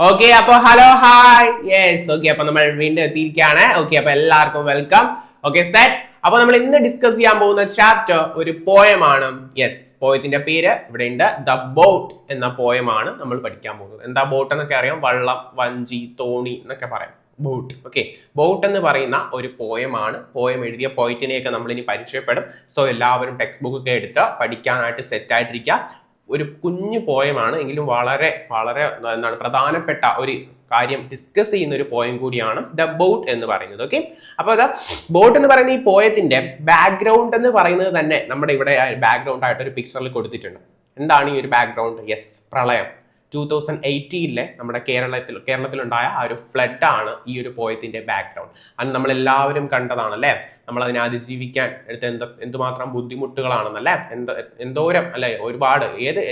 Okay അപ്പൊ hello hi yes okay അപ്പൊ നമ്മൾ വീണ്ടും എത്തിയിരിക്കുകയാണ്. ഓക്കെ അപ്പൊ എല്ലാവർക്കും വെൽക്കം. Okay set. അപ്പൊ നമ്മൾ ഇന്ന് ഡിസ്കസ് ചെയ്യാൻ പോകുന്ന ചാപ്റ്റർ ഒരു പോയമാണ്. യെസ്, പോയത്തിന്റെ പേര് ഇവിടെ ഉണ്ട്, ദ ബോട്ട് എന്ന പോയമാണ് നമ്മൾ പഠിക്കാൻ പോകുന്നത്. എന്താ ബോട്ട് എന്നൊക്കെ അറിയാം, വള്ളം, വഞ്ചി, തോണി എന്നൊക്കെ പറയാം. ബോട്ട്. ഓക്കെ, ബോട്ട് എന്ന് പറയുന്ന ഒരു പോയമാണ്. പോയം എഴുതിയ പോയിറ്റിനെയൊക്കെ നമ്മൾ ഇനി പരിചയപ്പെടും. സോ എല്ലാവരും ടെക്സ്റ്റ് ബുക്ക് ഒക്കെ എടുത്ത് പഠിക്കാനായിട്ട് സെറ്റ് ആയിട്ടിരിക്കുക. ഒരു കുഞ്ഞു പോയമാണ് എങ്കിലും വളരെ വളരെ എന്താണ് പ്രധാനപ്പെട്ട ഒരു കാര്യം ഡിസ്കസ് ചെയ്യുന്ന ഒരു പോയം കൂടിയാണ് ദ ബോട്ട് എന്ന് പറയുന്നത്. ഓക്കെ, അപ്പോൾ ദ ബോട്ട് എന്ന് പറയുന്ന ഈ പോയത്തിന്റെ ബാക്ക്ഗ്രൗണ്ട് എന്ന് പറയുന്നത് തന്നെ നമ്മുടെ ഇവിടെ ബാക്ക്ഗ്രൗണ്ട് ആയിട്ട് ഒരു പിക്ചറിൽ കൊടുത്തിട്ടുണ്ട്. എന്താണ് ഈ ഒരു ബാക്ക്ഗ്രൗണ്ട്? യെസ്, പ്രളയം. 2018 നമ്മുടെ കേരളത്തിലുണ്ടായ ആ ഒരു ഫ്ലഡ് ആണ് ഈ ഒരു പോയത്തിന്റെ ബാക്ക്ഗ്രൗണ്ട്. അത് നമ്മൾ എല്ലാവരും കണ്ടതാണ് അല്ലെ. നമ്മൾ അതിനെ അതിജീവിക്കാൻ എടുത്ത എന്തുമാത്രം ബുദ്ധിമുട്ടുകളാണെന്നല്ലേ, എന്തോരം അല്ലെ, ഒരുപാട്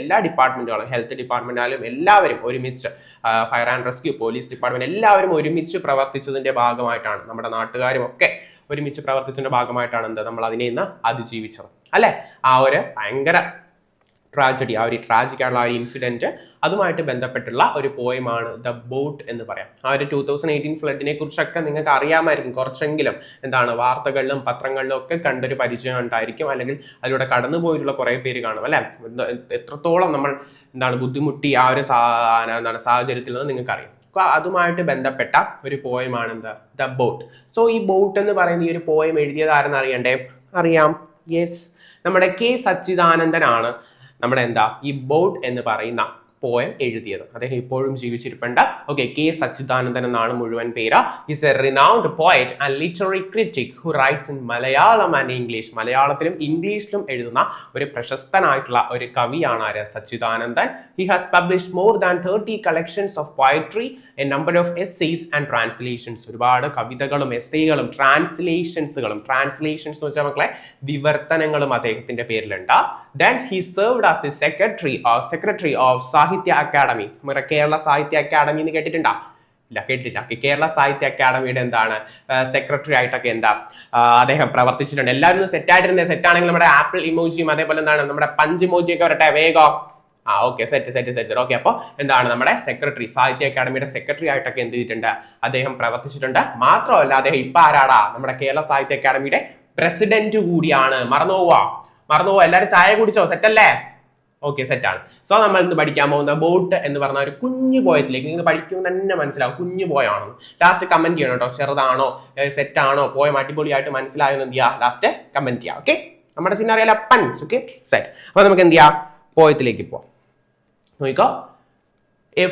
എല്ലാ ഡിപ്പാർട്ട്മെന്റുകളും, ഹെൽത്ത് ഡിപ്പാർട്ട്മെന്റ് ആയാലും എല്ലാവരും ഒരുമിച്ച്, fire and rescue, police department എല്ലാവരും ഒരുമിച്ച് പ്രവർത്തിച്ചതിന്റെ ഭാഗമായിട്ടാണ്, നമ്മുടെ നാട്ടുകാരും ഒക്കെ ഒരുമിച്ച് പ്രവർത്തിച്ചതിന്റെ ഭാഗമായിട്ടാണ് നമ്മൾ അതിനെ ഇന്ന് അതിജീവിച്ചത് അല്ലെ. ആ ഒരു ഭയങ്കര ട്രാജഡി, ആ ഒരു ട്രാജിക് ആയിട്ടുള്ള ആ ഒരു ഇൻസിഡന്റ്, അതുമായിട്ട് ബന്ധപ്പെട്ടുള്ള ഒരു പോയമാണ് ദ ബോട്ട് എന്ന് പറയാം. ആ ഒരു 2018 ഫ്ലഡിനെ കുറിച്ചൊക്കെ നിങ്ങൾക്ക് അറിയാമായിരിക്കും, കുറച്ചെങ്കിലും വാർത്തകളിലും പത്രങ്ങളിലും ഒക്കെ കണ്ടൊരു പരിചയം ഉണ്ടായിരിക്കും, അല്ലെങ്കിൽ അതിലൂടെ കടന്നു പോയിട്ടുള്ള കുറെ പേര് കാണും അല്ലെ. എത്രത്തോളം നമ്മൾ ബുദ്ധിമുട്ടി ആ ഒരു സാഹചര്യത്തിൽ നിന്ന് നിങ്ങൾക്ക് അറിയാം. അതുമായിട്ട് ബന്ധപ്പെട്ട ഒരു പോയമാണ് ദ ബോട്ട്. സോ ഈ ബോട്ട് എന്ന് പറയുന്ന ഈ ഒരു പോയം എഴുതിയത് ആരെന്ന് അറിയണ്ടേ? അറിയാം, യെസ്, നമ്മുടെ കെ സച്ചിദാനന്ദനാണ് നമ്മുടെ ഈ ബോട്ട് എന്ന് പറയുന്ന പോയം എഴുതിയത്. അദ്ദേഹം ഇപ്പോഴും ജീവിച്ചിരിപ്പുണ്ട്. ഓക്കെ, കെ സച്ചിദാനന്ദൻ എന്നാണ് മുഴുവൻ പേര്. Is A renowned poet and literary critic who rights in Malayalam and English. മലയാളത്തിലും ഇംഗ്ലീഷിലും എഴുതുന്ന ഒരു പ്രശസ്തനായിട്ടുള്ള ഒരു കവിയാണ് ആര്? Sachidanandan. He has published more than 30 collections of poetry, A number of essays and translations. ഒരുപാട് കവിതകളും എസ്സേകളും ട്രാൻസ്ലേഷൻസുകളും, ട്രാൻസ്ലേഷൻസ് എന്ന് വെച്ചാൽ മക്കളെ വിവർത്തനങ്ങളും അദ്ദേഹത്തിന്റെ പേരിലുണ്ട്. Then he served as a secretary of സാഹിത്യ അക്കാദമി. നമ്മുടെ കേരള സാഹിത്യ അക്കാദമി എന്ന് കേട്ടിട്ടുണ്ടോ? ഇല്ല, കേട്ടിട്ടില്ല. കേരള സാഹിത്യ അക്കാദമിയുടെ സെക്രട്ടറി ആയിട്ടൊക്കെ അദ്ദേഹം പ്രവർത്തിച്ചിട്ടുണ്ട്. എല്ലാവരും സെറ്റ് ആയിട്ടിരുന്നത്. സെറ്റ് ആണെങ്കിൽ നമ്മുടെ ആപ്പിൾ ഇമോജിയും അതേപോലെ നമ്മുടെ പഞ്ച് ഇമോജിയും ഒക്കെ വരട്ടെ വേഗം. Okay, set. ഓക്കെ, അപ്പോൾ നമ്മുടെ സെക്രട്ടറി, സാഹിത്യ അക്കാദമിയുടെ സെക്രട്ടറി ആയിട്ടൊക്കെ എന്ത് ചെയ്തിട്ടുണ്ട്? അദ്ദേഹം പ്രവർത്തിച്ചിട്ടുണ്ട്. മാത്രമല്ല അദ്ദേഹം ഇപ്പൊ ആരാടാ? നമ്മുടെ കേരള സാഹിത്യ അക്കാദമിയുടെ പ്രസിഡന്റ് കൂടിയാണ്. മറന്നുപോവാ. എല്ലാവരും ചായ കുടിച്ചോ? സെറ്റ് അല്ലേ? ഓക്കെ, സെറ്റാണ്. സോ നമ്മൾ ഇന്ന് പഠിക്കാൻ പോകുന്ന ബോട്ട് എന്ന് പറഞ്ഞ ഒരു കുഞ്ഞു പോയത്തിലേക്ക് നിങ്ങൾ പഠിക്കുമ്പോൾ തന്നെ മനസ്സിലാവും കുഞ്ഞു പോയാണെന്ന്. ലാസ്റ്റ് കമന്റ് ചെയ്യണം കേട്ടോ, ചെറുതാണോ സെറ്റാണോ പോയം അടിപൊളിയായിട്ട് മനസ്സിലായെന്ന് എന്ത് ചെയ്യുക? ലാസ്റ്റ് കമന്റ് ചെയ്യാം. ഓക്കെ, നമ്മുടെ സിനാറിയല്ല പഞ്ച്. Okay, set. അപ്പൊ നമുക്ക് എന്ത് ചെയ്യാം? പോയത്തിലേക്ക് പോവാം. നോക്കിക്കോ,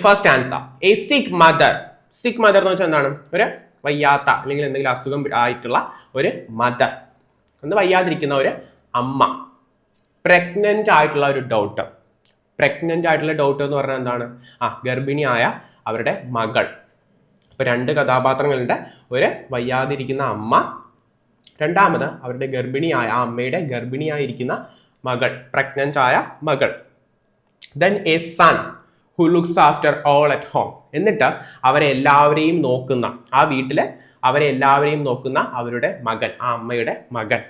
ഫസ്റ്റ് ആൻസർ, എ സിക്ക് മദർ. സിക്ക് മദർ എന്ന് വെച്ചാൽ എന്താണ്? ഒരു വയ്യാത്ത അല്ലെങ്കിൽ എന്തെങ്കിലും അസുഖം ആയിട്ടുള്ള ഒരു മദർ, വയ്യാതിരിക്കുന്ന ഒരു അമ്മ. പ്രഗ്നന്റ് ആയിട്ടുള്ള ഒരു ഡോട്ടർ. പ്രഗ്നന്റ് ആയിട്ടുള്ള ഡോട്ടർ എന്ന് പറഞ്ഞാൽ എന്താണ്? ഗർഭിണിയായ അവരുടെ മകൾ. ഇപ്പൊ രണ്ട് കഥാപാത്രങ്ങളുണ്ട്. ഒരു വയ്യാതിരിക്കുന്ന അമ്മ, രണ്ടാമത് അവരുടെ ഗർഭിണിയായ ആ അമ്മയുടെ ഗർഭിണിയായിരിക്കുന്ന മകൾ, പ്രഗ്നന്റ് ആയ മകൾ. Then a son who looks after all at home. എന്നിട്ട് അവരെ എല്ലാവരെയും നോക്കുന്ന, ആ വീട്ടില് അവരെ എല്ലാവരെയും നോക്കുന്ന അവരുടെ മകൻ, ആ അമ്മയുടെ മകൻ.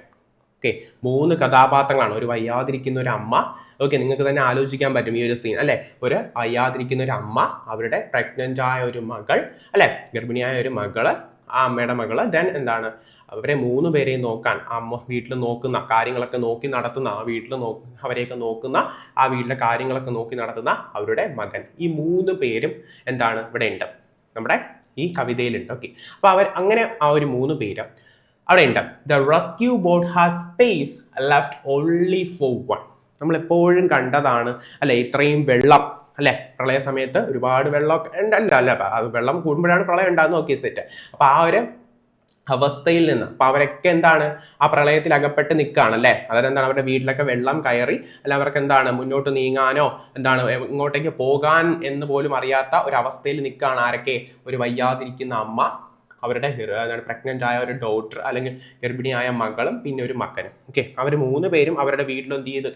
ഓക്കെ, 3 കഥാപാത്രങ്ങളാണ്. ഒരു വയ്യാതിരിക്കുന്ന ഒരു അമ്മ. ഓക്കെ, നിങ്ങൾക്ക് തന്നെ ആലോചിക്കാൻ പറ്റും ഈ ഒരു സീൻ അല്ലെ. ഒരു വയ്യാതിരിക്കുന്ന ഒരു അമ്മ, അവരുടെ പ്രഗ്നന്റ് ആയ ഒരു മകൾ അല്ലെ, ഗർഭിണിയായ ഒരു മകള്, ആ അമ്മയുടെ മകള്. ദെൻ അവരെ 3 പേരെയും നോക്കാൻ, അമ്മ വീട്ടിൽ നോക്കുന്ന കാര്യങ്ങളൊക്കെ നോക്കി നടത്തുന്ന, ആ വീട്ടിൽ അവരെയൊക്കെ നോക്കുന്ന, ആ വീട്ടിലെ കാര്യങ്ങളൊക്കെ നോക്കി നടത്തുന്ന അവരുടെ മകൻ. ഈ 3 പേരും ഇവിടെ ഉണ്ട്, നമ്മുടെ ഈ കവിതയിലുണ്ട്. ഓക്കെ, അപ്പൊ അങ്ങനെ ആ ഒരു 3 പേര് അവിടെ ഉണ്ട്. The rescue boat has space left only for one. നമ്മൾ എപ്പോഴും കണ്ടതാണ് അല്ലെ, ഇത്രയും വെള്ളം അല്ലെ, പ്രളയ സമയത്ത് ഒരുപാട് വെള്ളമൊക്കെ അല്ല, വെള്ളം കൂടുമ്പോഴാണ് പ്രളയം ഉണ്ടാകുന്നത്. Okay, set. അപ്പൊ ആ ഒരു അവസ്ഥയിൽ നിന്ന് അപ്പൊ അവരൊക്കെ ആ പ്രളയത്തിൽ അകപ്പെട്ട് നിൽക്കുകയാണ് അല്ലെ. അതായത് അവരുടെ വീട്ടിലൊക്കെ വെള്ളം കയറി, അല്ല അവർക്ക് മുന്നോട്ട് നീങ്ങാനോ ഇങ്ങോട്ടേക്ക് പോകാൻ എന്ന് പോലും അറിയാത്ത ഒരു അവസ്ഥയിൽ നിൽക്കുകയാണ്. ആരൊക്കെ? ഒരു വയ്യാതിരിക്കുന്ന അമ്മ, അവരുടെ പ്രഗ്നന്റ് ആയ ഒരു ഡോട്ടർ അല്ലെങ്കിൽ ഗർഭിണിയായ മകളും, പിന്നെ ഒരു മകനും. ഓക്കെ, അവർ 3 പേരും അവരുടെ വീട്ടിൽ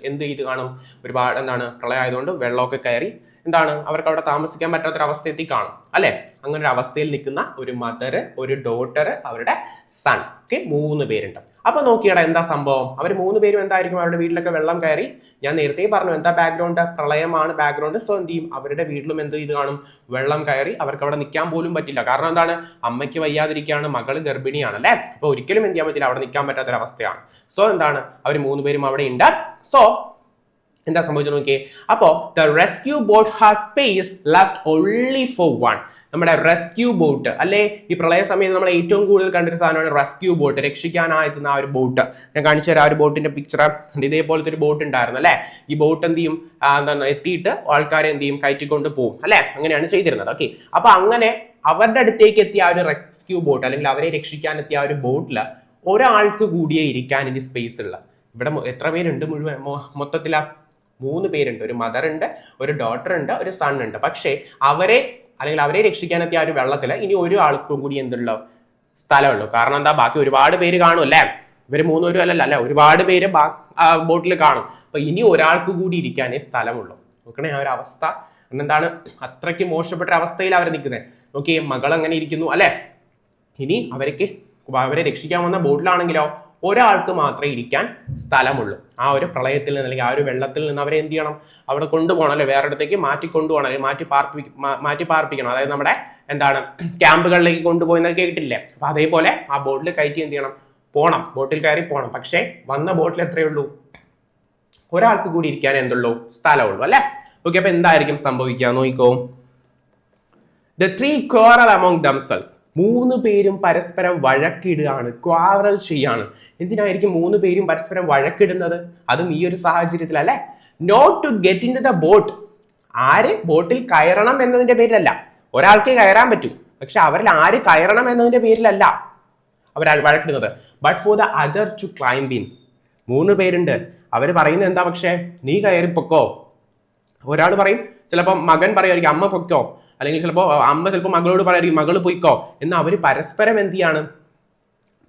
എന്ത് ചെയ്ത് കാണും? ഒരുപാട് പ്രളയം ആയതുകൊണ്ട് വെള്ളമൊക്കെ കയറി എന്താണ് അവർക്ക് അവിടെ താമസിക്കാൻ പറ്റാത്തൊരവസ്ഥ എത്തി കാണും അല്ലെ. അങ്ങനെ ഒരു അവസ്ഥയിൽ നിൽക്കുന്ന ഒരു മദർ, ഒരു ഡോട്ടർ, അവരുടെ സൺ, ഓക്കെ, 3 പേരുണ്ട്. അപ്പൊ നോക്കിയടാ എന്താ സംഭവം, അവർ 3 പേരും എന്തായിരിക്കും, അവരുടെ വീട്ടിലൊക്കെ വെള്ളം കയറി. ഞാൻ നേരത്തെ പറഞ്ഞു എന്താ ബാക്ക്ഗ്രൗണ്ട്, പ്രളയമാണ് ബാക്ക്ഗ്രൗണ്ട്. സോ എന്ത് ചെയ്യും, അവരുടെ വീട്ടിലും എന്ത് ചെയ്ത് കാണും, വെള്ളം കയറി. അവർക്ക് അവിടെ നിൽക്കാൻ പോലും പറ്റില്ല. കാരണം എന്താണ്, അമ്മയ്ക്ക് വയ്യാതിരിക്കുകയാണ്, മകള് ഗർഭിണിയാണ് അല്ലെ. അപ്പൊ ഒരിക്കലും എന്ത് ചെയ്യാൻ പറ്റില്ല, അവിടെ നിൽക്കാൻ പറ്റാത്തൊരവസ്ഥയാണ്. സോ എന്താണ്, അവർ 3 പേരും അവിടെ ഉണ്ട്. സോ എന്താ സംഭവിച്ചു നോക്കിയേ. അപ്പോ the rescue boat has space left only for one. നമ്മുടെ റെസ്ക്യൂ ബോട്ട് അല്ലെ, ഈ പ്രളയ സമയത്ത് നമ്മൾ ഏറ്റവും കൂടുതൽ കണ്ടൊരു സാധനമാണ് റെസ്ക്യൂ ബോട്ട്, രക്ഷിക്കാനായെത്തുന്ന ആ ഒരു ബോട്ട്. ഞാൻ കാണിച്ചു തരാം ആ ഒരു ബോട്ടിന്റെ പിക്ചർ. ഇതേപോലത്തെ ഒരു ബോട്ട് ഉണ്ടായിരുന്നു അല്ലെ. ഈ ബോട്ട് എന്ത് ചെയ്യും, എന്താണ് എത്തിയിട്ട് ആൾക്കാരെ എന്ത് ചെയ്യും, കയറ്റിക്കൊണ്ട് പോകും അല്ലെ. അങ്ങനെയാണ് ചെയ്തിരുന്നത്. ഓക്കെ, അപ്പൊ അങ്ങനെ അവരുടെ അടുത്തേക്ക് എത്തിയ ആ ഒരു റെസ്ക്യൂ ബോട്ട് അല്ലെങ്കിൽ അവരെ രക്ഷിക്കാൻ എത്തിയ ആ ഒരു ബോട്ടില് ഒരാൾക്ക് കൂടിയേ ഇരിക്കാൻ ഇനി സ്പേസ് ഉള്ള. ഇവിടെ എത്ര പേരുണ്ട് മുഴുവൻ മൊത്തത്തിലാ 3 പേരുണ്ട്. ഒരു മദർ ഉണ്ട്, ഒരു ഡോട്ടർ ഉണ്ട്, ഒരു സൺ ഉണ്ട്. പക്ഷേ അവരെ രക്ഷിക്കാനെത്തിയ ആ ഒരു വെള്ളത്തിൽ ഇനി ഒരു ആൾക്കും കൂടി എന്തുള്ളൂ, സ്ഥലമുള്ളൂ. കാരണം എന്താ, ബാക്കി ഒരുപാട് പേര് കാണും അല്ലേ. ഇവര് 3 പേരും അല്ല, ഒരുപാട് പേര് ബോട്ടിൽ കാണും. അപ്പൊ ഇനി ഒരാൾക്ക് കൂടി ഇരിക്കാനേ സ്ഥലമുള്ളൂ. നോക്കണേ ആ ഒരു അവസ്ഥ എന്താണ്, അത്രയ്ക്ക് മോശപ്പെട്ട അവസ്ഥയിൽ അവർ നിൽക്കുന്നത്. നോക്കിയേ, മകൾ അങ്ങനെ ഇരിക്കുന്നു അല്ലെ. ഇനി അവരെ രക്ഷിക്കാൻ വന്ന ബോട്ടിലാണെങ്കിലോ ഒരാൾക്ക് മാത്രമേ ഇരിക്കാൻ സ്ഥലമുള്ളൂ. ആ ഒരു പ്രളയത്തിൽ നിന്ന് അല്ലെങ്കിൽ ആ ഒരു വെള്ളത്തിൽ നിന്ന് അവരെ എന്ത് ചെയ്യണം, അവിടെ കൊണ്ടുപോകണം അല്ലെ, വേറെ ഇടത്തേക്ക് മാറ്റി കൊണ്ടുപോകണം, അല്ലെങ്കിൽ മാറ്റി പാർപ്പിക്കണം. അതായത് നമ്മുടെ എന്താണ് ക്യാമ്പുകളിലേക്ക് കൊണ്ടുപോയെന്നൊക്കെ കേട്ടില്ലേ. അപ്പൊ അതേപോലെ ആ ബോട്ടിൽ കയറ്റി എന്ത് ചെയ്യണം, പോണം, ബോട്ടിൽ കയറി പോകണം. പക്ഷേ വന്ന ബോട്ടിൽ എത്രയേ ഉള്ളൂ, ഒരാൾക്ക് കൂടി ഇരിക്കാൻ എന്തുള്ളൂ, സ്ഥലമുള്ളൂ അല്ലെ. ഓക്കെ, അപ്പൊ എന്തായിരിക്കും സംഭവിക്കുക നോക്കിക്കോ. The 3 quarrel among themselves. 3 പേരും പരസ്പരം വഴക്കിടുകയാണ്, ക്വാറൽ ചെയ്യാണ്. എന്തിനായിരിക്കും 3 പേരും പരസ്പരം വഴക്കിടുന്നത്, അതും ഈ ഒരു സാഹചര്യത്തിൽ അല്ലെ. Not to get into the boat. ആര് ബോട്ടിൽ കയറണം എന്നതിന്റെ പേരിലല്ല, ഒരാൾക്ക് കയറാൻ പറ്റൂ, പക്ഷെ അവരിൽ ആര് കയറണം എന്നതിന്റെ പേരിലല്ല അവർ വഴക്കിടുന്നത്. But for the other to climb in. 3 പേരുണ്ട്, അവർ പറയുന്നത് എന്താ, പക്ഷേ നീ കയറി പൊക്കോ. ഒരാൾ പറയും, ചിലപ്പോൾ മകൻ പറയുമായിരിക്കും അമ്മ പൊക്കോ, അല്ലെങ്കിൽ അമ്മ ചിലപ്പോൾ മകളോട് പറയായിരിക്കും മകള് പൊയ്ക്കോ എന്ന്. അവര് പരസ്പരം എന്ത് ചെയ്യാണ്,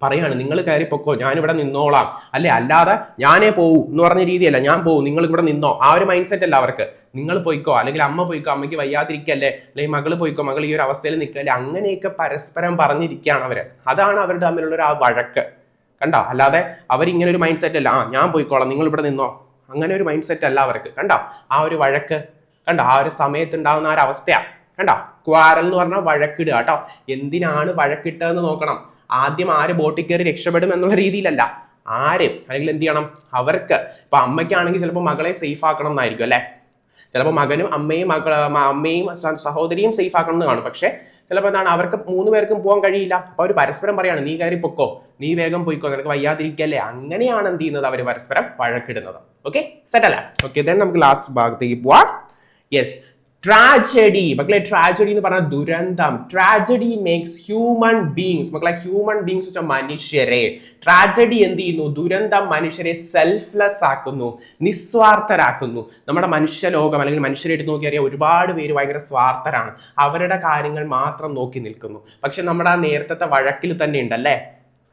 പറയാണ് നിങ്ങൾ കയറി പൊക്കോ, ഞാനിവിടെ നിന്നോളാം അല്ലെ, അല്ലാതെ ഞാനേ പോവൂ എന്ന് പറഞ്ഞ രീതിയല്ല, ഞാൻ പോവും നിങ്ങൾ ഇവിടെ നിന്നോ, ആ ഒരു മൈൻഡ് സെറ്റ് അല്ല അവർക്ക്. നിങ്ങൾ പൊയ്ക്കോ, അല്ലെങ്കിൽ അമ്മ പൊയ്ക്കോ, അമ്മയ്ക്ക് വയ്യാതിരിക്കല്ലേ, അല്ലെങ്കിൽ മകള് പൊയ്ക്കോ, മകൾ ഈ ഒരു അവസ്ഥയിൽ നിൽക്കല്ലേ, അങ്ങനെയൊക്കെ പരസ്പരം പറഞ്ഞിരിക്കുകയാണ് അവര്. അതാണ് അവരുടെ തമ്മിലുള്ള ഒരു ആ വഴക്ക് കണ്ടോ. അല്ലാതെ അവരിങ്ങനെ ഒരു മൈൻഡ് സെറ്റ് അല്ല, ഞാൻ പോയിക്കോളാം നിങ്ങൾ ഇവിടെ നിന്നോ, അങ്ങനെ ഒരു മൈൻഡ് സെറ്റ് അല്ല അവർക്ക്. കണ്ടോ ആ ഒരു വഴക്ക്, കണ്ടോ ആ ഒരു സമയത്ത് ഉണ്ടാകുന്ന ആ ഒരു അവസ്ഥയാ. കണ്ടോ, ക്വാറൽ എന്ന് പറഞ്ഞാൽ വഴക്കിടുക കേട്ടോ. എന്തിനാണ് വഴക്കിട്ടതെന്ന് നോക്കണം. ആദ്യം ആര് ബോട്ടിൽ കയറി രക്ഷപ്പെടും എന്നുള്ള രീതിയിലല്ല, ആര് അല്ലെങ്കിൽ എന്ത് ചെയ്യണം അവർക്ക്. ഇപ്പൊ അമ്മയ്ക്കാണെങ്കിൽ ചിലപ്പോൾ മകളെ സേഫ് ആക്കണം എന്നായിരിക്കും അല്ലെ, ചിലപ്പോൾ മകനും അമ്മയും സഹോദരിയും സേഫ് ആക്കണം എന്ന് കാണും. പക്ഷെ ചിലപ്പോൾ എന്താണ്, അവർക്ക് 3 പേർക്കും പോകാൻ കഴിയില്ല. അപ്പൊ അവർ പരസ്പരം പറയാണ് നീ കയറി പൊക്കോ, നീ വേഗം പോയിക്കോ, നിനക്ക് വയ്യാതിരിക്കല്ലേ. അങ്ങനെയാണ് എന്ത് ചെയ്യുന്നത്, അവർ പരസ്പരം വഴക്കിടുന്നത്. ഓക്കെ, സെറ്റ് അല്ല. ഓക്കെ, then നമുക്ക് ലാസ്റ്റ് ഭാഗത്തേക്ക് പോവാം. Yes, tragedy. മക്കളെ ട്രാജഡി എന്ന് പറഞ്ഞാൽ ദുരന്തം. Tragedy makes human beings. മക്കളെ ഹ്യൂമൻ ബീങ്സ് വെച്ചാൽ മനുഷ്യരെ. ട്രാജഡി എന്ത് ചെയ്യുന്നു, ദുരന്തം മനുഷ്യരെ സെൽഫ്ലെസ് ആക്കുന്നു, നിസ്വാർത്ഥരാക്കുന്നു. നമ്മുടെ മനുഷ്യ ലോകം അല്ലെങ്കിൽ മനുഷ്യരായിട്ട് നോക്കിയറിയാം ഒരുപാട് പേര് ഭയങ്കര സ്വാർത്ഥരാണ്, അവരുടെ കാര്യങ്ങൾ മാത്രം നോക്കി നിൽക്കുന്നു. പക്ഷെ നമ്മുടെ ആ നേരത്തെ വഴക്കിൽ തന്നെ ഉണ്ടല്ലേ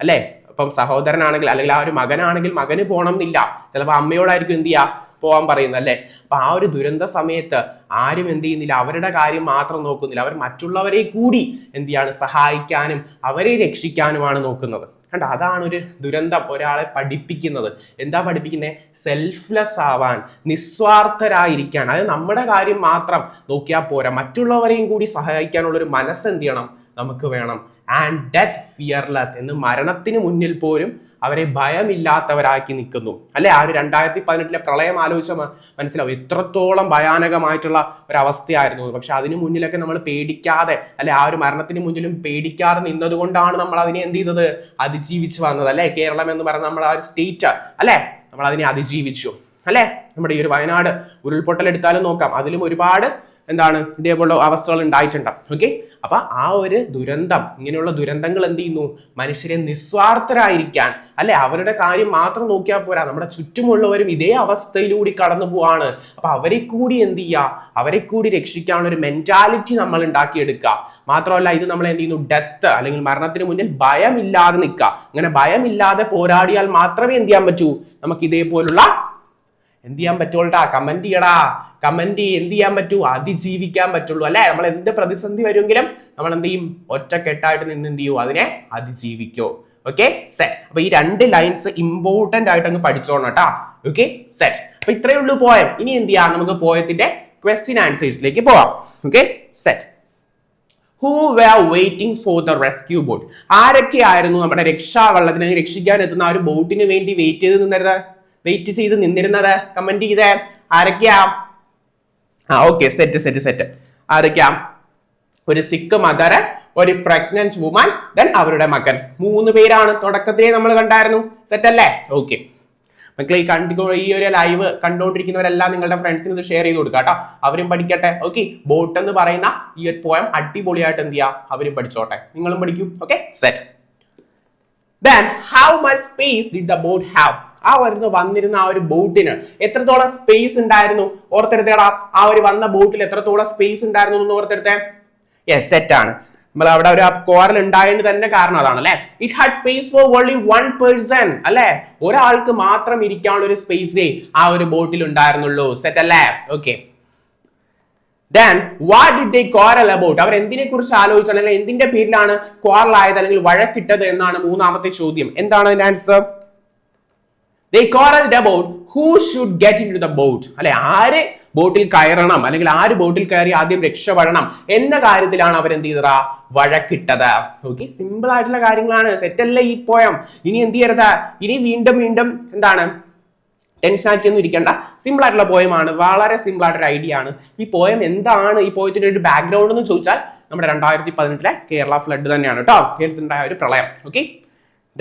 അല്ലേ. ഇപ്പം സഹോദരനാണെങ്കിൽ അല്ലെങ്കിൽ ആ ഒരു മകനാണെങ്കിൽ മകന് പോകണം എന്നില്ല, ചിലപ്പോൾ അമ്മയോടായിരിക്കും എന്ത് ചെയ്യുക പോവാൻ പറയുന്നത് അല്ലേ. അപ്പൊ ആ ഒരു ദുരന്ത സമയത്ത് ആരും എന്ത് ചെയ്യുന്നില്ല, അവരുടെ കാര്യം മാത്രം നോക്കുന്നില്ല, അവർ മറ്റുള്ളവരെ കൂടി എന്ത് ചെയ്യാണ്, സഹായിക്കാനും അവരെ രക്ഷിക്കാനുമാണ് നോക്കുന്നത്. കണ്ടോ, അതാണ് ഒരു ദുരന്തം ഒരാളെ പഠിപ്പിക്കുന്നത്. എന്താ പഠിപ്പിക്കുന്നത്, സെൽഫ്ലെസ് ആവാൻ, നിസ്വാർത്ഥരായിരിക്കാൻ. അതായത് നമ്മുടെ കാര്യം മാത്രം നോക്കിയാൽ പോരാ, മറ്റുള്ളവരെയും കൂടി സഹായിക്കാനുള്ള ഒരു മനസ്സ് എന്ത് ചെയ്യണം, നമുക്ക് വേണം. ആൻഡ് ഡെത്ത് ഫിയർലെസ് എന്ന് മരണത്തിന് മുന്നിൽ പോലും അവരെ ഭയമില്ലാത്തവരാക്കി നിൽക്കുന്നു അല്ലെ. ആ ഒരു 2018 പ്രളയം ആലോചിച്ച മനസ്സിലാവും എത്രത്തോളം ഭയാനകമായിട്ടുള്ള ഒരു അവസ്ഥയായിരുന്നു. പക്ഷെ അതിനു മുന്നിലൊക്കെ നമ്മൾ പേടിക്കാതെ അല്ലെ, ആ ഒരു മരണത്തിന് മുന്നിലും പേടിക്കാതെ നിന്നത് കൊണ്ടാണ് നമ്മൾ അതിനെ എന്ത് ചെയ്തത്, അതിജീവിച്ചു വന്നത് അല്ലെ. കേരളം എന്ന് പറയുന്ന നമ്മുടെ ആ ഒരു സ്റ്റേറ്റ് അല്ലെ, നമ്മൾ അതിനെ അതിജീവിച്ചു അല്ലെ. നമ്മുടെ ഈ ഒരു വയനാട് ഉരുൾപൊട്ടൽ എടുത്താലും നോക്കാം, അതിലും ഒരുപാട് എന്താണ് ഇതേപോലുള്ള അവസ്ഥകൾ ഉണ്ടായിട്ടുണ്ടാവും. ഓക്കെ, അപ്പൊ ആ ഒരു ദുരന്തം, ഇങ്ങനെയുള്ള ദുരന്തങ്ങൾ എന്ത് ചെയ്യുന്നു, മനുഷ്യരെ നിസ്വാർത്ഥരായിരിക്കാൻ അല്ലെ, അവരുടെ കാര്യം മാത്രം നോക്കിയാൽ പോരാ, നമ്മുടെ ചുറ്റുമുള്ളവരും ഇതേ അവസ്ഥയിലൂടെ കടന്നു പോവാണ്. അപ്പൊ അവരെ കൂടി എന്ത് ചെയ്യുക, അവരെ കൂടി രക്ഷിക്കാനുള്ള ഒരു മെന്റാലിറ്റി നമ്മൾ ഉണ്ടാക്കിയെടുക്കുക. മാത്രമല്ല ഇത് നമ്മൾ എന്ത് ചെയ്യുന്നു, ഡെത്ത് അല്ലെങ്കിൽ മരണത്തിന് മുന്നിൽ ഭയമില്ലാതെ നിൽക്കുക. അങ്ങനെ ഭയമില്ലാതെ പോരാടിയാൽ മാത്രമേ എന്ത് ചെയ്യാൻ പറ്റൂ, നമുക്ക് ഇതേപോലുള്ള എന്ത് ചെയ്യാൻ പറ്റുള്ളൂടാ? കമന്റ് ചെയ്യടാ, കമന്റ് എന്ത് ചെയ്യാൻ പറ്റൂ? അതിജീവിക്കാൻ പറ്റുള്ളൂ അല്ലെ. നമ്മൾ എന്ത് പ്രതിസന്ധി വരുമെങ്കിലും നമ്മൾ എന്ത് ചെയ്യും? ഒറ്റക്കെട്ടായിട്ട് നിന്ന് എന്ത് ചെയ്യൂ? അതിനെ അതിജീവിക്കോ. Okay set. അപ്പൊ ഈ 2 ലൈൻസ് ഇമ്പോർട്ടന്റ് ആയിട്ട് അങ്ങ് പഠിച്ചോണം കേട്ടാ. Okay set. അപ്പൊ ഇത്രയേ ഉള്ളൂ പോയം. ഇനി എന്ത് ചെയ്യാം? നമുക്ക് പോയത്തിന്റെ ക്വസ്റ്റ്യൻ ആൻസേഴ്സിലേക്ക് പോവാം. Okay set. Who were waiting for the rescue boat? ആരൊക്കെയായിരുന്നു നമ്മുടെ രക്ഷാവള്ളത്തിനെ രക്ഷിക്കാൻ എത്തുന്ന ആ ഒരു ബോട്ടിന് വേണ്ടി വെയിറ്റ് ചെയ്ത് നിന്നിരുന്നത്? കമന്റ് ചെയ്തേ. ആരൊക്കെയാ? Okay set. ആരൊക്കെയാ? ഒരു സിക്ക് മദർ, ഒരു പ്രഗ്നന്റ് വുമൻ, ദെൻ അവരുടെ മകൻ. 3 പേരാണ്. തുടക്കത്തിലേ നമ്മൾ കണ്ടായിരുന്നു. സെറ്റ് അല്ലേ? ഓക്കെ മക്കളെ ഈ ഒരു ലൈവ് കണ്ടുകൊണ്ടിരിക്കുന്നവരെല്ലാം നിങ്ങളുടെ ഫ്രണ്ട്സിന് ഇത് ഷെയർ ചെയ്ത് കൊടുക്കുക കേട്ടോ. അവരും പഠിക്കട്ടെ. ഓക്കെ ബോട്ട് എന്ന് പറയുന്ന ഈ ഒരു പോയം അടിപൊളിയായിട്ട് എന്ത് ചെയ്യാം? അവരും പഠിച്ചോട്ടെ, നിങ്ങളും പഠിക്കും. Okay set. Then how much space did the boat have? വന്നിരുന്ന ആ ഒരു ബോട്ടിന് എത്രത്തോളം സ്പേസ് ഉണ്ടായിരുന്നു? ഓർത്തെടുത്തേടാ. ആ ഒരു വന്ന ബോട്ടിൽ എത്രത്തോളം സ്പേസ് ഉണ്ടായിരുന്നു എന്ന് ഓർത്തെടുത്തേ. യെസ് സെറ്റ് ആണ്. നമ്മൾ അവിടെ ഒരു കോറൽ ഉണ്ടായതിന് തന്നെ കാരണം അതാണ് അല്ലെ. It had space four only 1 person അല്ലെ. ഒരാൾക്ക് മാത്രം ഇരിക്കാനുള്ള ഒരു സ്പേസേ ആ ഒരു ബോട്ടിൽ ഉണ്ടായിരുന്നുള്ളൂ. സെറ്റ് അല്ലേ? Okay. Then what did they quarrel about? അവർ എന്തിനെ കുറിച്ച് ആലോചിച്ചു, അല്ലെങ്കിൽ എന്തിന്റെ പേരിലാണ് ക്വാറൽ ആയത് അല്ലെങ്കിൽ വഴക്കിട്ടത് എന്നാണ് 3ാമത്തെ ചോദ്യം. എന്താണ് അതിന്റെ answer? They quarreled about who should get into the boat. അല്ലെ ആര് ബോട്ടിൽ കയറണം അല്ലെങ്കിൽ ആര് ബോട്ടിൽ കയറി ആദ്യം രക്ഷപ്പെടണം എന്ന കാര്യത്തിലാണ് അവർ എന്ത് ചെയ്തതാ? വഴക്കിട്ടത്. ഓക്കെ സിമ്പിൾ ആയിട്ടുള്ള കാര്യങ്ങളാണ്. സെറ്റല്ലേ ഈ പോയം? ഇനി എന്ത് ചെയ്യരുത്? ഇനി വീണ്ടും എന്താണ് ടെൻഷൻ ആക്കിയൊന്നും ഇരിക്കേണ്ട. സിമ്പിൾ ആയിട്ടുള്ള പോയമാണ്. വളരെ സിമ്പിൾ ആയിട്ടൊരു ഐഡിയ ആണ്. ഈ പോയം എന്താണ്? ഈ പോയത്തിന്റെ ഒരു ബാക്ക്ഗ്രൗണ്ട് എന്ന് ചോദിച്ചാൽ നമ്മുടെ 2018 കേരള ഫ്ലഡ് തന്നെയാണ് കേട്ടോ. കേരളത്തിലുണ്ടായ ഒരു പ്രളയം. Okay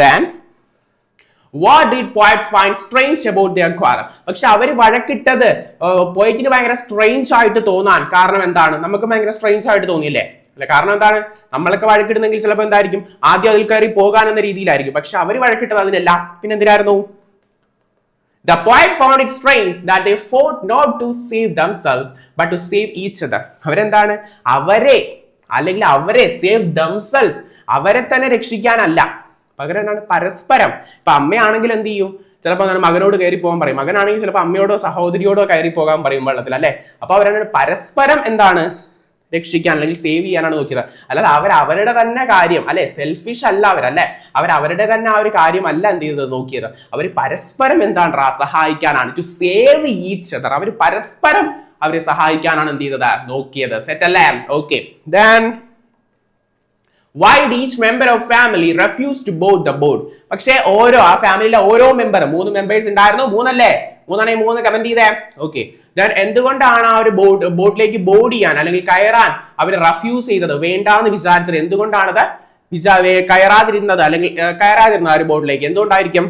then what did poet find strange about their quarrel? പക്ഷെ അവര് വഴക്കിട്ടത് പോയറ്റിന് ഭയങ്കര സ്ട്രേഞ്ച് ആയിട്ട് തോന്നാൻ കാരണം എന്താണ്? നമുക്ക് ഭയങ്കര സ്ട്രേഞ്ച് ആയിട്ട് തോന്നിയില്ലേ? അല്ലെ കാരണം എന്താണ്? നമ്മളൊക്കെ വഴക്കിടുന്നെങ്കിൽ ചിലപ്പോൾ എന്തായിരിക്കും? ആദ്യം അതിൽ കയറി പോകാൻ എന്ന രീതിയിലായിരിക്കും. പക്ഷെ അവര് വഴക്കിട്ടത് അതിനല്ല. പിന്നെ എന്തിനായിരുന്നു? The poet found it strange that they fought not to save themselves but to save each other. അവരെന്താണ്? അവരെ save themselves, അവരെ തന്നെ രക്ഷിക്കാനല്ല, പകരം എന്താണ്? പരസ്പരം. ഇപ്പൊ അമ്മയാണെങ്കിൽ എന്ത് ചെയ്യും? ചിലപ്പോൾ മകനോട് കയറി പോകാൻ പറയും. മകനാണെങ്കിൽ ചിലപ്പോൾ അമ്മയോടോ സഹോദരിയോടോ കയറി പോകാൻ പറയും വെള്ളത്തിൽ അല്ലെ. അപ്പൊ അവരാണ് പരസ്പരം എന്താണ്? രക്ഷിക്കാൻ അല്ലെങ്കിൽ സേവ് ചെയ്യാനാണ് നോക്കിയത്. അല്ലാതെ അവരുടെ തന്നെ കാര്യം അല്ലെ, സെൽഫിഷ് അല്ല അവരല്ലേ. അവരുടെ തന്നെ ആ ഒരു കാര്യമല്ല എന്ത് ചെയ്തത് നോക്കിയത്. അവർ പരസ്പരം എന്താണ്? സഹായിക്കാനാണ്. To save each other. അവർ പരസ്പരം അവരെ സഹായിക്കാനാണ് എന്ത് ചെയ്തത്? നോക്കിയത്. സെറ്റ് അല്ലേ? Okay then why did each member of family refuse to board the boat? പക്ഷേ ആ ഫാമിലിയിലെ ഓരോ മെമ്പർ 3 മെമ്പേഴ്സ് ഉണ്ടായിരുന്നു. 3 അല്ലേ? 3 കമന്റ് ചെയ്തേ. ഓക്കെ ദെൻ എന്തുകൊണ്ടാണ് ആ ഒരു ബോട്ടിലേക്ക് ബോർഡ് ചെയ്യാൻ അല്ലെങ്കിൽ കയറാൻ അവർ റെഫ്യൂസ് ചെയ്തത്? വേണ്ടാന്ന് വിചാരിച്ചത് എന്തുകൊണ്ടാണത്? കയറാതിരുന്നത് ആ ഒരു ബോട്ടിലേക്ക് എന്തുകൊണ്ടായിരിക്കും?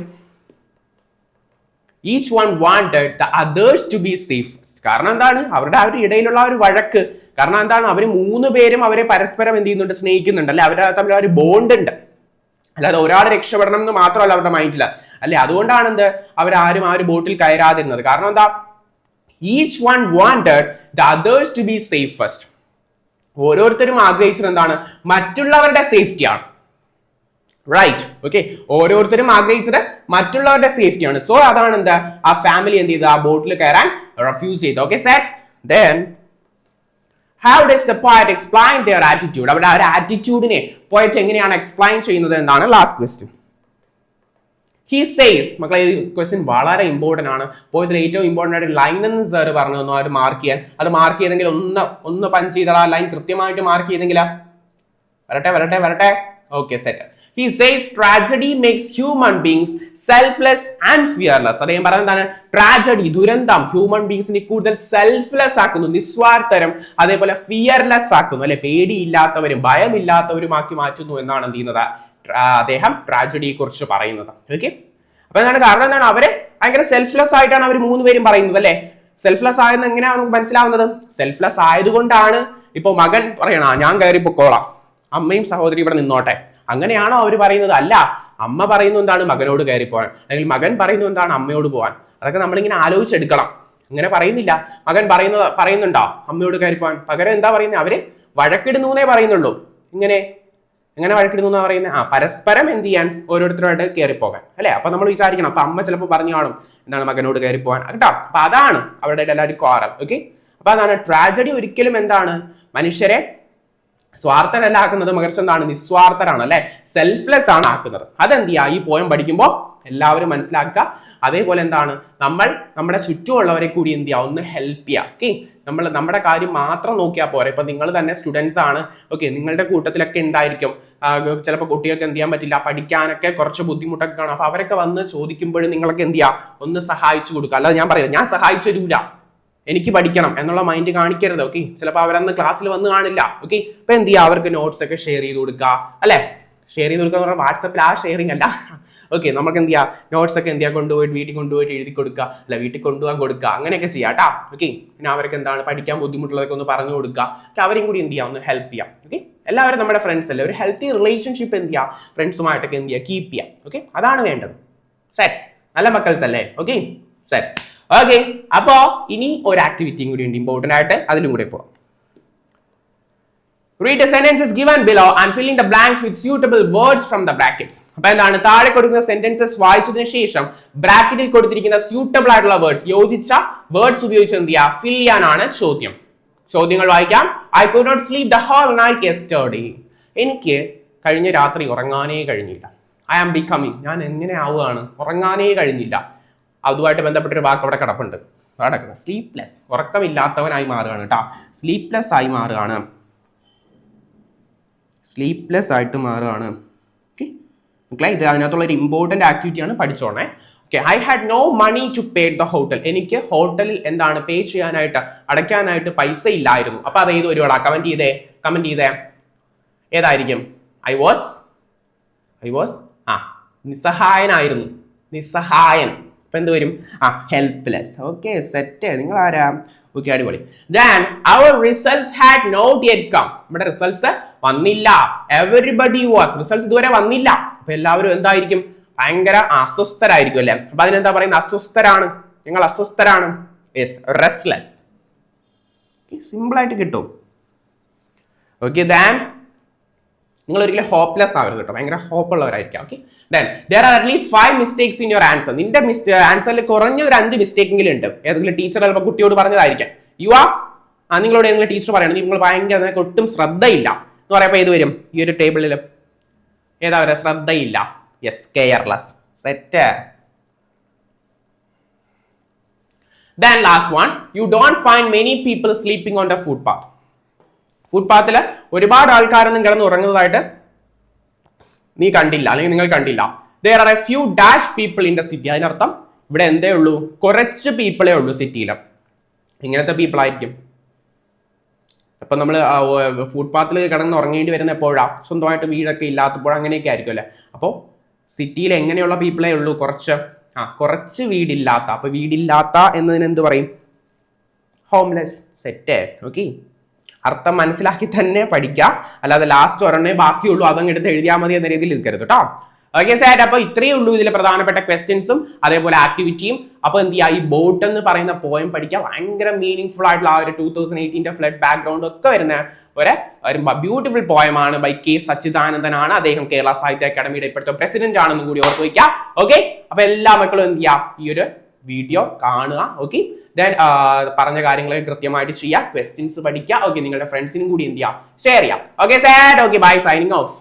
Each one wanted the others to be safe. കാരണം എന്താണ്? അവരുടെ ഇടയിലുള്ള ഒരു വഴക്ക്. കാരണം എന്താണ്? അവർ 3 പേരും അവരെ പരസ്പരം എന്ത് ചെയ്യുന്നുണ്ട്? സ്നേഹിക്കുന്നുണ്ട് അല്ലെ. അവരുടെ തമ്മിൽ ഒരു ബോണ്ട് ഉണ്ട്. അല്ലാതെ ഒരാൾ രക്ഷപ്പെടണം എന്ന് മാത്രമല്ല അവരുടെ മൈൻഡില് അല്ലെ. അതുകൊണ്ടാണ് എന്ത് അവരാരും ആ ഒരു ബോട്ടിൽ കയറാതിരുന്നത്. കാരണം എന്താ? Each one wanted the others to be safe first. ഓരോരുത്തരും ആഗ്രഹിച്ചത് എന്താണ്? മറ്റുള്ളവരുടെ സേഫ്റ്റിയാണ്. റൈറ്റ് ഓക്കെ ഓരോരുത്തരും ആഗ്രഹിച്ചത് മറ്റുള്ളവരുടെ സേഫ്റ്റിയാണ്. സോ അതാണ് എന്താ ആ ഫാമിലി എന്ത് ചെയ്ത് ആ ബോട്ടിൽ കയറാൻ റെഫ്യൂസ് ചെയ്തു. Okay sir then how does the poet explain their attitude? അവിടെ ആ ഒരു ആറ്റിറ്റ്യൂഡിനെ പോയറ്റ് എങ്ങനെയാണ് എക്സ്പ്ലെയിൻ ചെയ്യുന്നത് എന്നാണ് ലാസ്റ്റ് ക്വസ്റ്റ്യൻ. He says, മക്കളെ ഈ ക്വസ്റ്റ്യൻ വളരെ ഇമ്പോർട്ടന്റ് ആണ്. പോയത്തിൽ ഏറ്റവും ഇമ്പോർട്ടന്റ് ആയിട്ട് ലൈൻ എന്ന് സാർ പറഞ്ഞു തന്നു. അത് മാർക്ക് ചെയ്യാൻ. അത് മാർക്ക് ചെയ്തെങ്കിൽ ഒന്ന് പഞ്ച് ചെയ്താൽ ആ ലൈൻ കൃത്യമായിട്ട് മാർക്ക് ചെയ്തെങ്കിലാ വരട്ടെ okay set. He says tragedy makes human beings selfless and fearless. അദ്ദേഹം പറയുന്നത് എന്താണ്? ട്രാജഡി ദുരന്തം ഹ്യൂമൻ ബീങ്സിനെ കൂടുതൽ സെൽഫ്ലെസ് ആക്കുന്നു, നിസ്വാർത്ഥരും, അതേപോലെ ഫിയർലെസ് ആക്കുന്നു അല്ലെ, പേടിയില്ലാത്തവരും ഭയമില്ലാത്തവരുമാക്കി മാറ്റുന്നു എന്നാണ് എന്ത് ചെയ്യുന്നത് അദ്ദേഹം ട്രാജഡിയെ കുറിച്ച് പറയുന്നത്. ഓക്കെ അപ്പൊ എന്താണ് കാരണം? എന്താണ്? അവര് ഭയങ്കര സെൽഫ്ലെസ് ആയിട്ടാണ് അവർ 3 പേരും പറയുന്നത് അല്ലെ. സെൽഫ്ലെസ് ആയെന്ന് എങ്ങനെയാണ് നമുക്ക് മനസ്സിലാവുന്നത്? സെൽഫ്ലെസ് ആയതുകൊണ്ടാണ് ഇപ്പൊ മകൻ പറയണ ഞാൻ കയറി പൊക്കോളാം, അമ്മയും സഹോദരി ഇവിടെ നിന്നോട്ടെ, അങ്ങനെയാണോ അവർ പറയുന്നത്? അല്ല, അമ്മ പറയുന്നു എന്താണ്? മകനോട് കയറി പോകാൻ, അല്ലെങ്കിൽ മകൻ പറയുന്നു എന്താണ്? അമ്മയോട് പോകാൻ. അതൊക്കെ നമ്മളിങ്ങനെ ആലോചിച്ചെടുക്കണം. അങ്ങനെ പറയുന്നില്ല. മകൻ പറയുന്നുണ്ടോ അമ്മയോട് കയറി പോകാൻ? പകരം എന്താ പറയുന്നത്? അവര് വഴക്കിടുന്നേ പറയുന്നുള്ളൂ. ഇങ്ങനെ എങ്ങനെ വഴക്കിടുന്നു എന്ന് പറയുന്നത് പരസ്പരം എന്ത് ചെയ്യാൻ, ഓരോരുത്തരുമായിട്ട് കയറിപ്പോകാൻ അല്ലെ. അപ്പൊ നമ്മൾ വിചാരിക്കണം, അപ്പൊ അമ്മ ചിലപ്പോൾ പറഞ്ഞു കാണും എന്താണ് മകനോട് കയറിപ്പോകാൻ കേട്ടോ. അപ്പൊ അതാണ് അവരുടെ എല്ലാവരും ക്വാറൽ. ഓക്കെ, അപ്പൊ അതാണ് ട്രാജഡി. ഒരിക്കലും എന്താണ് മനുഷ്യരെ സ്വാർത്ഥരല്ല ആക്കുന്നത്, മറിച്ച് എന്താണ് നിസ്വാർത്ഥരാണ് അല്ലെ, സെൽഫ്ലെസ് ആണ് ആക്കുന്നത്. അതെന്ത് ചെയ്യാ ഈ പോയം പഠിക്കുമ്പോൾ എല്ലാവരും മനസ്സിലാക്കുക. അതേപോലെ എന്താണ് നമ്മൾ നമ്മുടെ ചുറ്റുമുള്ളവരെ കൂടി എന്ത് ചെയ്യുക, ഒന്ന് ഹെൽപ്പ് ചെയ്യുക. ഓക്കെ, നമ്മൾ നമ്മുടെ കാര്യം മാത്രം നോക്കിയാൽ പോരെ. ഇപ്പൊ നിങ്ങൾ തന്നെ സ്റ്റുഡൻസ് ആണ്, ഓക്കെ, നിങ്ങളുടെ കൂട്ടത്തിലൊക്കെ ഉണ്ടായിരിക്കും ചിലപ്പോൾ കുട്ടികൾക്ക് എന്ത് ചെയ്യാൻ പറ്റില്ല, പഠിക്കാനൊക്കെ കുറച്ച് ബുദ്ധിമുട്ടൊക്കെ കാണും. അപ്പൊ അവരൊക്കെ വന്ന് ചോദിക്കുമ്പോഴും നിങ്ങളൊക്കെ എന്ത് ചെയ്യുക, ഒന്ന് സഹായിച്ചു കൊടുക്കുക. അല്ലാതെ ഞാൻ പറയുന്നത് ഞാൻ സഹായിച്ചു തരൂല, എനിക്ക് പഠിക്കണം എന്നുള്ള മൈൻഡ് കാണിക്കരുത്. ഓക്കെ, ചിലപ്പോൾ അവരന്ന് ക്ലാസ്സിൽ വന്ന് കാണില്ല. ഓക്കെ, ഇപ്പൊ എന്ത് ചെയ്യുക, അവർക്ക് നോട്ട്സ് ഒക്കെ ഷെയർ ചെയ്ത് കൊടുക്കുക അല്ലെ. ഷെയർ ചെയ്ത് കൊടുക്കുക എന്ന് പറഞ്ഞാൽ വാട്സപ്പിൽ ഷെയറിംഗ് അല്ല. ഓക്കെ, നമുക്ക് എന്ത് ചെയ്യാം, നോട്ട്സ് ഒക്കെ എന്ത് ചെയ്യാം, കൊണ്ടുപോയിട്ട് വീട്ടിൽ കൊണ്ടുപോയിട്ട് എഴുതി കൊടുക്കുക, അല്ല വീട്ടിൽ കൊണ്ടുപോകാൻ കൊടുക്കുക, അങ്ങനെയൊക്കെ ചെയ്യാം കേട്ടോ. ഓക്കെ, പിന്നെ അവർക്ക് എന്താണ് പഠിക്കാൻ ബുദ്ധിമുട്ടുള്ളതൊക്കെ ഒന്ന് പറഞ്ഞു കൊടുക്കുക, അവരെയും കൂടി എന്ത് ചെയ്യാം, ഒന്ന് ഹെൽപ്പ് ചെയ്യാം. ഓക്കെ, എല്ലാവരും നമ്മുടെ ഫ്രണ്ട്സ് അല്ലേ, ഒരു ഹെൽത്തി റിലേഷൻഷിപ്പ് എന്ത് ചെയ്യാം, ഫ്രണ്ട്സുമായിട്ടൊക്കെ എന്ത് ചെയ്യുക, കീപ്പ് ചെയ്യാം. ഓക്കെ, അതാണ് വേണ്ടത്. സെറ്റ്, നല്ല മക്കൾസ് അല്ലേ. Okay, set. ഓക്കെ, അപ്പോ ഇനി ഒരു ആക്ടിവിറ്റിയും കൂടി ഉണ്ട് ഇമ്പോർട്ടന്റ് ആയിട്ട്, അതിലും കൂടെ പോവാം. Read the sentences given below and fill in the blanks with suitable words from the brackets. അപ്പോൾ എന്താണ് താഴെ കൊടുക്കുന്ന സെന്റൻസസ് വായിച്ചതിന് ശേഷം ബ്രാക്കറ്റിൽ കൊടുത്തിരിക്കുന്ന സ്യൂട്ടബിൾ ആയിട്ടുള്ള വേർഡ്സ്, യോജിച്ച വേർഡ്സ് ഉപയോഗിച്ച് എന്ത് ചെയ്യുക, ഫിൽ ചെയ്യാനാണ് ചോദ്യം. ചോദ്യങ്ങൾ വായിക്കാം. I could not sleep the whole night yesterday. എനിക്ക് കഴിഞ്ഞ രാത്രി ഉറങ്ങാനേ കഴിഞ്ഞില്ല. I am becoming, ഞാൻ എങ്ങനെ ആവുകയാണ്, ഉറങ്ങാനേ കഴിഞ്ഞില്ല. അതുമായിട്ട് ബന്ധപ്പെട്ടൊരു വാക്ക് അവിടെ കിടപ്പുണ്ട്. സ്ലീപ്ലെസ്, ഉറക്കമില്ലാത്തവനായി മാറുകയാണ് കേട്ടോ. സ്ലീപ്ലെസ് ആയി മാറുകയാണ്, സ്ലീപ്ലെസ് ആയിട്ട് മാറുകയാണ്. ഓക്കെ, ഇത് അതിനകത്തുള്ള ഒരു ഇമ്പോർട്ടന്റ് ആക്ടിവിറ്റിയാണ്, പഠിച്ചോണേ. Okay, I had no money to pay the hotel. എനിക്ക് ഹോട്ടലിൽ എന്താണ് പേ ചെയ്യാനായിട്ട്, അടയ്ക്കാനായിട്ട് പൈസ ഇല്ലായിരുന്നു. അപ്പൊ അത് ഏത് ഒരുപാടാ, കമന്റ് ചെയ്തേ ഏതായിരിക്കും. ഐ വാസ് നിസ്സഹായനായിരുന്നു, നിസ്സഹായൻ. അപ്പൊ എന്ത് വരും, ഹെൽപ്ലെസ്. Okay, set. നിങ്ങൾ ആരാ? ഓക്കെ, അടിപൊളി. Then our results had not yet come. നമ്മുടെ റിസൾട്ട്സ് വന്നില്ല. Everybody was, റിസൾട്ട്സ് ഇതുവരെ വന്നില്ല. അപ്പൊ എല്ലാവരും എന്തായിരിക്കും, ഭയങ്കര അസ്വസ്ഥരായിരിക്കും അല്ലെ. അപ്പൊ അതിനെന്താ പറയുന്നത്, അസ്വസ്ഥരാണ്, നിങ്ങൾ അസ്വസ്ഥരാണ്. Yes, restless. സിമ്പിൾ ആയിട്ട് കിട്ടും. ഓക്കെ, then നിങ്ങൾ ഒരിക്കലും ഹോപ്പ്ലെസ് ആവരുത് കേട്ടോ, ഭയങ്കര ഹോപ്പ് ഉള്ളവരായിരിക്കാം. Okay, then there are at least 5 mistakes in your answer. നിന്റെ ആൻസറിൽ കുറഞ്ഞ ഒരു 5 മിസ്റ്റേക്കെങ്കിലും ഉണ്ട്. ഏതെങ്കിലും ടീച്ചർ ചിലപ്പോൾ കുട്ടിയോട് പറഞ്ഞതായിരിക്കാം. നിങ്ങളോട് ഏതെങ്കിലും ടീച്ചർ പറയണം, നിങ്ങൾ ഭയങ്കര അതിനൊക്കെ ഒട്ടും ശ്രദ്ധയില്ല എന്ന് പറയുമ്പോൾ ഏത് വരും, ഈ ഒരു ടേബിളിൽ ഏതാ വരെ, ശ്രദ്ധയില്ല. Yes, careless. Set. Then last one, you don't find many people sleeping on the footpath. ഫുട്പാത്തിൽ ഒരുപാട് ആൾക്കാരൊന്നും കിടന്ന് ഉറങ്ങുന്നതായിട്ട് നീ കണ്ടില്ല, അല്ലെങ്കിൽ നിങ്ങൾ കണ്ടില്ല. There are a few dash people in the city. അതിനർത്ഥം ഇവിടെ എന്തേ ഉള്ളൂ, കുറച്ച് പീപ്പിളേ ഉള്ളൂ സിറ്റിയിൽ. ഇങ്ങനത്തെ പീപ്പിൾ ആയിരിക്കും. അപ്പൊ നമ്മൾ ഫുട്പാത്തിൽ കിടന്ന് ഉറങ്ങേണ്ടി വരുന്ന എപ്പോഴാ, സ്വന്തമായിട്ട് വീടൊക്കെ ഇല്ലാത്തപ്പോൾ അങ്ങനെയൊക്കെ ആയിരിക്കും അല്ലെ. അപ്പോൾ സിറ്റിയിൽ എങ്ങനെയുള്ള പീപ്പിളേ ഉള്ളൂ, കുറച്ച് വീടില്ലാത്ത. അപ്പൊ വീടില്ലാത്ത എന്നതിന് എന്ത് പറയും, ഹോംലെസ്. സെറ്റ്. ഓക്കെ, അർത്ഥം മനസ്സിലാക്കി തന്നെ പഠിക്കുക, അല്ലാതെ ലാസ്റ്റ് ഒരെണ്ണേ ബാക്കിയുള്ളൂ അതങ്ങ് എടുത്ത് എഴുതിയാൽ മതി എന്ന രീതിയിൽ നിൽക്കരുത് കേട്ടോ. ഓക്കെ സാർ, അപ്പൊ ഇത്രയേ ഉള്ളൂ ഇതിലെ പ്രധാനപ്പെട്ട ക്വസ്റ്റ്യൻസും അതേപോലെ ആക്ടിവിറ്റിയും. അപ്പൊ എന്ത് ചെയ്യുക, ഈ ബോട്ട് എന്ന് പറയുന്ന പോയം പഠിക്കുക. ഭയങ്കര മീനിങ് ഫുൾ ആയിട്ടുള്ള ആ ഒരു 2018 ഫ്ലഡ് ബാക്ക്ഗ്രൗണ്ട് ഒക്കെ വരുന്ന ഒരു ബ്യൂട്ടിഫുൾ പോയമാണ്. ബൈ കെ സച്ചിദാനന്ദനാണ്. അദ്ദേഹം കേരള സാഹിത്യ അക്കാദമിയുടെ ഇപ്പോഴത്തെ പ്രസിഡന്റ് ആണെന്നും കൂടി ഓർത്ത് വയ്ക്കുക. ഓക്കെ, അപ്പൊ എല്ലാ മക്കളും എന്ത് ചെയ്യാം, ഈ ഒരു വീഡിയോ കാണുക. ഓക്കെ, ദെൻ പറഞ്ഞ കാര്യങ്ങളൊക്കെ കൃത്യമായിട്ട് ചെയ്യുക, ക്വസ്റ്റ്യൻസ് പഠിക്കുക. ഓക്കെ, നിങ്ങളുടെ ഫ്രണ്ട്സിനും കൂടി എന്ത് ചെയ്യാം, ഷെയർ ചെയ്യാം. Okay sir, okay bye, signing off.